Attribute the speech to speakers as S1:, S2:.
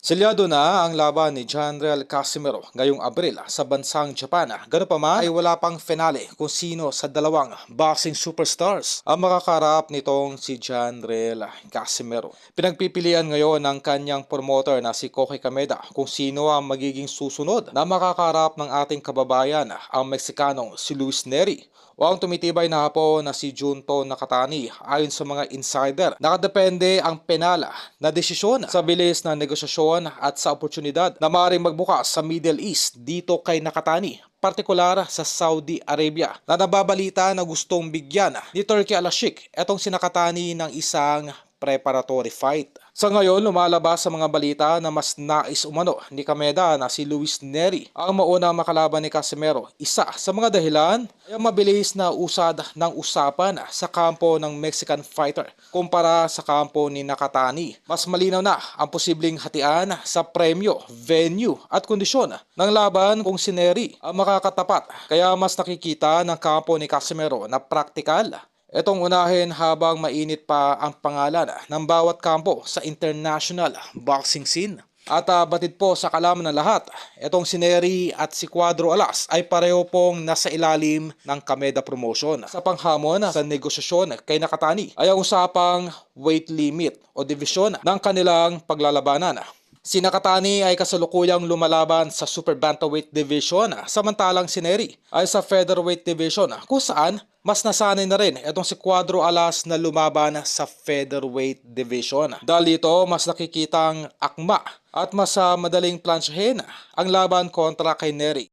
S1: Selyado na ang laban ni General Casimero ngayong Abril sa bansang Japan. Ganun pa man ay wala pang finale kung sino sa dalawang boxing superstars ang makakarap nitong si General Casimero. Pinagpipilian ngayon ng kanyang promoter na si Koki Kameda kung sino ang magiging susunod na makakarap ng ating kababayan, ang Meksikanong si Luis Nery o ang tumitibay na hapon na si Junto Nakatani. Ayon sa mga insider, nakadepende ang penala na desisyon sa bilis na negosasyon at sa oportunidad na maaaring magbukas sa Middle East dito kay Nakatani, partikular sa Saudi Arabia, na nababalita na gustong bigyan ni Turki Al-Sheikh etong si Nakatani ng isang preparatory fight. Sa ngayon, lumalabas sa mga balita na mas nais umano ni Kameda na si Luis Nery ang mauna makalaban ni Casimero. Isa sa mga dahilan ay ang mabilis na usad ng usapan sa kampo ng Mexican fighter kumpara sa kampo ni Nakatani. Mas malinaw na ang posibleng hatian sa premyo, venue at kondisyon ng laban kung si Nery ang makakatapat. Kaya mas nakikita ng kampo ni Casimero na praktikal itong unahin habang mainit pa ang pangalan ng bawat kampo sa international boxing scene. At batid po sa kalaman ng lahat, itong si Nery at si Cuadro Alas ay pareho pong nasa ilalim ng Kameda Promotion. Sa panghamon sa negosasyon kay Nakatani ay ang usapang weight limit o division ng kanilang paglalabanan. Si Nakatani ay kasalukuyang lumalaban sa Super Bantamweight Division, samantalang si Nery ay sa Featherweight Division kung saan mas nasanay na rin itong si Cuadro Alas na lumaban sa Featherweight Division. Dahil dito, mas nakikitang akma at mas madaling plansyahin ang laban kontra kay Nery.